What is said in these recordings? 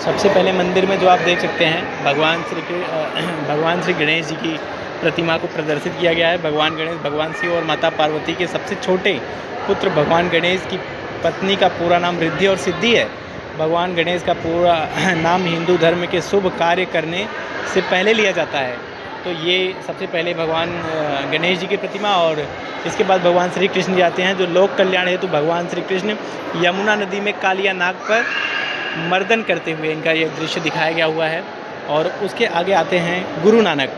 सबसे पहले मंदिर में जो आप देख सकते हैं भगवान श्री गणेश जी की प्रतिमा को प्रदर्शित किया गया है। भगवान गणेश, भगवान शिव और माता पार्वती के सबसे छोटे पुत्र भगवान गणेश की पत्नी का पूरा नाम रिद्धि और सिद्धि है। भगवान गणेश का पूरा नाम हिंदू धर्म के शुभ कार्य करने से पहले लिया जाता है। तो ये सबसे पहले भगवान गणेश जी की प्रतिमा, और इसके बाद भगवान श्री कृष्ण जी आते हैं, जो लोक कल्याण हेतु भगवान श्री कृष्ण यमुना नदी में कालिया नाग पर मर्दन करते हुए इनका ये दृश्य दिखाया गया हुआ है। और उसके आगे आते हैं गुरु नानक।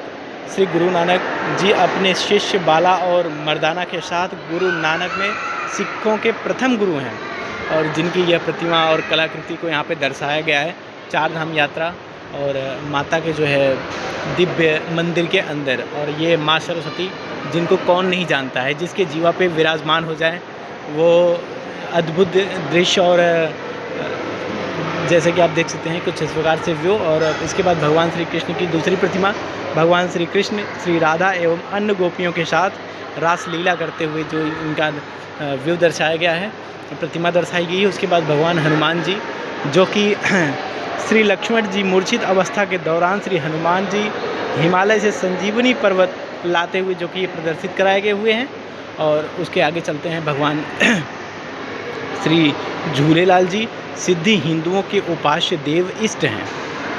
श्री गुरु नानक जी अपने शिष्य बाला और मर्दाना के साथ गुरु नानक में सिखों के प्रथम गुरु हैं, और जिनकी यह प्रतिमा और कलाकृति को यहाँ पे दर्शाया गया है। चार धाम यात्रा और माता के जो है दिव्य मंदिर के अंदर, और ये माँ सरस्वती जिनको कौन नहीं जानता है, जिसके जीवा पे विराजमान हो जाए वो अद्भुत दृश्य। और जैसे कि आप देख सकते हैं कुछ इस प्रकार से व्यू। और इसके बाद भगवान श्री कृष्ण की दूसरी प्रतिमा, भगवान श्री कृष्ण श्री राधा एवं अन्य गोपियों के साथ रास लीला करते हुए जो इनका व्यू दर्शाया गया है, प्रतिमा दर्शाई गई है। उसके बाद भगवान हनुमान जी, जो कि श्री लक्ष्मण जी मूर्छित अवस्था के दौरान श्री हनुमान जी हिमालय से संजीवनी पर्वत लाते हुए, जो कि ये प्रदर्शित कराए गए हुए हैं। और उसके आगे चलते हैं भगवान श्री झूलेलाल जी, सिद्धि हिंदुओं के उपास्य देव इष्ट हैं,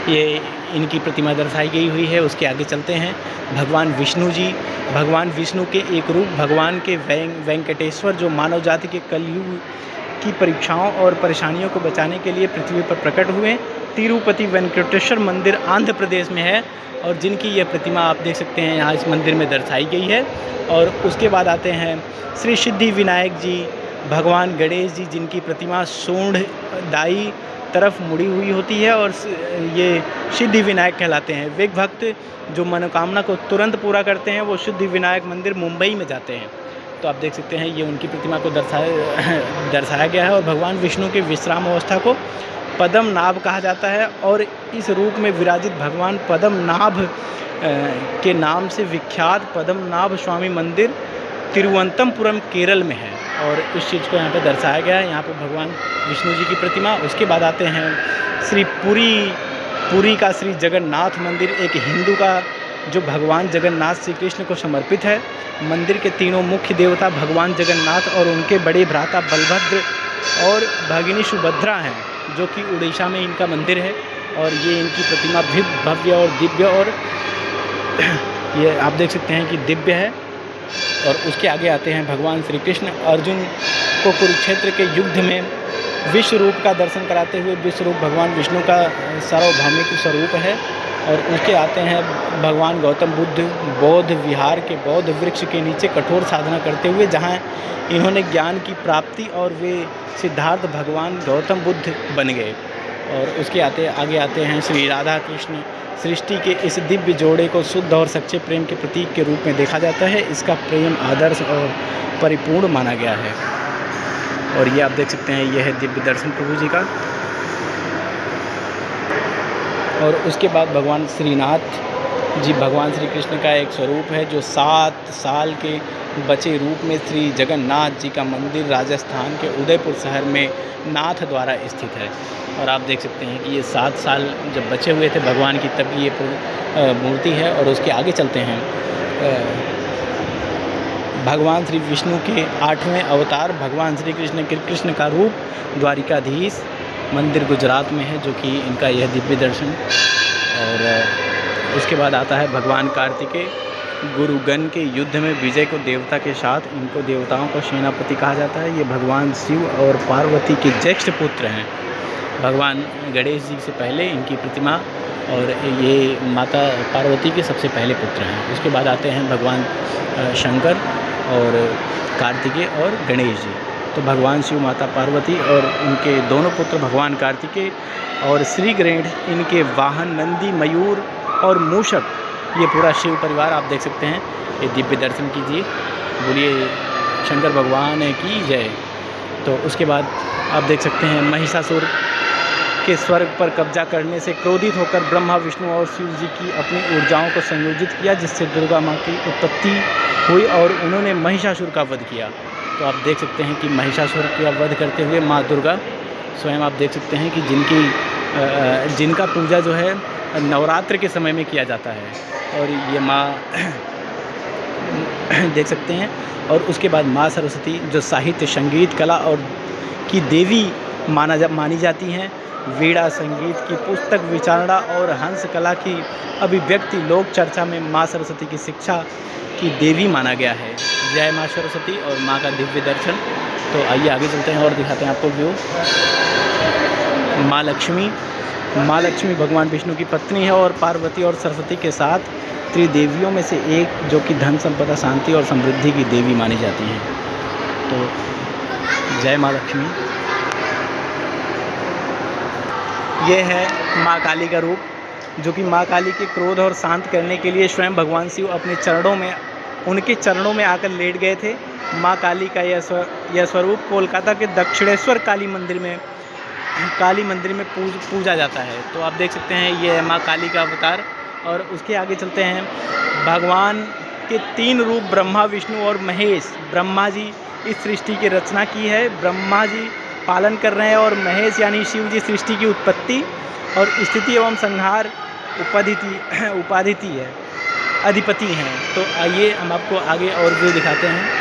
ये इनकी प्रतिमा दर्शाई गई हुई है। उसके आगे चलते हैं भगवान विष्णु जी, भगवान विष्णु के एक रूप भगवान के वेंकटेश्वर, जो मानव जाति के कलयुग की परीक्षाओं और परेशानियों को बचाने के लिए पृथ्वी पर प्रकट हुए। तिरुपति वेंकटेश्वर मंदिर आंध्र प्रदेश में है, और जिनकी यह प्रतिमा आप देख सकते हैं यहाँ इस मंदिर में दर्शाई गई है। और उसके बाद आते हैं श्री सिद्धि विनायक जी, भगवान गणेश जी, जिनकी प्रतिमा सूंड दाई तरफ मुड़ी हुई होती है, और ये सिद्धि विनायक कहलाते हैं। वे भक्त जो मनोकामना को तुरंत पूरा करते हैं वो सिद्धि विनायक मंदिर मुंबई में जाते हैं। तो आप देख सकते हैं ये उनकी प्रतिमा को दर्शाया गया है। और भगवान विष्णु के विश्राम अवस्था को पद्म नाभ कहा जाता है, और इस रूप में विराजित भगवान पद्म नाभ के नाम से विख्यात पद्मनाभ स्वामी मंदिर तिरुवनंतपुरम केरल में है, और इस चीज़ को यहाँ पे दर्शाया गया है। यहाँ पे भगवान विष्णु जी की प्रतिमा। उसके बाद आते हैं श्री पुरी का श्री जगन्नाथ मंदिर, एक हिंदू का जो भगवान जगन्नाथ श्री कृष्ण को समर्पित है। मंदिर के तीनों मुख्य देवता भगवान जगन्नाथ और उनके बड़े भ्राता बलभद्र और भगिनी सुभद्रा हैं, जो कि उड़ीसा में इनका मंदिर है। और ये इनकी प्रतिमा भव्य और दिव्य, और ये आप देख सकते हैं कि दिव्य है। और उसके आगे आते हैं भगवान श्री कृष्ण अर्जुन को कुरुक्षेत्र के युद्ध में विश्व रूप का दर्शन कराते हुए। विश्व रूप भगवान विष्णु का सार्वभौमिक स्वरूप है। और उसके आते हैं भगवान गौतम बुद्ध बौद्ध विहार के बौद्ध वृक्ष के नीचे कठोर साधना करते हुए, जहाँ इन्होंने ज्ञान की प्राप्ति और वे सिद्धार्थ भगवान गौतम बुद्ध बन गए। और उसके आगे आते हैं श्री राधा कृष्ण। सृष्टि के इस दिव्य जोड़े को शुद्ध और सच्चे प्रेम के प्रतीक के रूप में देखा जाता है। इसका प्रेम आदर्श और परिपूर्ण माना गया है। और ये आप देख सकते हैं, यह है दिव्य दर्शन प्रभु जी का। और उसके बाद भगवान श्रीनाथ जी भगवान श्री कृष्ण का एक स्वरूप है, जो 7 साल के बचे रूप में श्री जगन्नाथ जी का मंदिर राजस्थान के उदयपुर शहर में नाथ द्वारा स्थित है। और आप देख सकते हैं कि ये 7 साल जब बचे हुए थे भगवान की, तब ये मूर्ति है। और उसके आगे चलते हैं भगवान श्री विष्णु के 8वें अवतार भगवान श्री कृष्ण का रूप द्वारिकाधीश मंदिर गुजरात में है, जो कि इनका यह दिव्य दर्शन। और उसके बाद आता है भगवान कार्तिकेय, गुरुगण के युद्ध में विजय को देवता के साथ, इनको देवताओं का सेनापति कहा जाता है। ये भगवान शिव और पार्वती के ज्येष्ठ पुत्र हैं। भगवान गणेश जी से पहले इनकी प्रतिमा, और ये माता पार्वती के सबसे पहले पुत्र हैं। उसके बाद आते हैं भगवान शंकर और कार्तिकेय और गणेश जी। तो भगवान शिव, माता पार्वती और उनके दोनों पुत्र भगवान कार्तिकेय और श्री गणेश, इनके वाहन नंदी, मयूर और मूषक, ये पूरा शिव परिवार आप देख सकते हैं। ये दिव्य दर्शन कीजिए, बोलिए शंकर भगवान की जय। तो उसके बाद आप देख सकते हैं महिषासुर के स्वर्ग पर कब्जा करने से क्रोधित होकर ब्रह्मा, विष्णु और शिव जी की अपनी ऊर्जाओं को संयोजित किया, जिससे दुर्गा माँ की उत्पत्ति हुई और उन्होंने महिषासुर का वध किया। तो आप देख सकते हैं कि महिषासुर का वध करते हुए माँ दुर्गा स्वयं आप देख सकते हैं कि जिनकी जिनका पूजा जो है नवरात्र के समय में किया जाता है। और ये माँ देख सकते हैं। और उसके बाद माँ सरस्वती जो साहित्य, संगीत, कला और की देवी मानी जाती हैं। वीणा संगीत की पुस्तक, विचारणा और हंस कला की अभिव्यक्ति लोक चर्चा में माँ सरस्वती की शिक्षा की देवी माना गया है। जय माँ सरस्वती और माँ का दिव्य दर्शन। तो आइए आगे चलते हैं और दिखाते हैं आपको व्यू। माँ लक्ष्मी भगवान विष्णु की पत्नी है और पार्वती और सरस्वती के साथ त्रिदेवियों में से एक, जो कि धन संपदा, शांति और समृद्धि की देवी मानी जाती हैं। तो जय माँ लक्ष्मी। ये है माँ काली का रूप, जो कि माँ काली के क्रोध और शांत करने के लिए स्वयं भगवान शिव अपने उनके चरणों में आकर लेट गए थे। माँ काली का यह स्वरूप कोलकाता के दक्षिणेश्वर काली मंदिर में पूजा जाता है। तो आप देख सकते हैं ये है माँ काली का अवतार। और उसके आगे चलते हैं। भगवान के 3 रूप ब्रह्मा, विष्णु और महेश। ब्रह्मा जी इस सृष्टि की रचना की है, ब्रह्मा जी पालन कर रहे हैं, और महेश यानी शिव जी सृष्टि की उत्पत्ति और स्थिति एवं संहार अधिपति हैं। तो आइए हम आपको आगे और व्यू दिखाते हैं।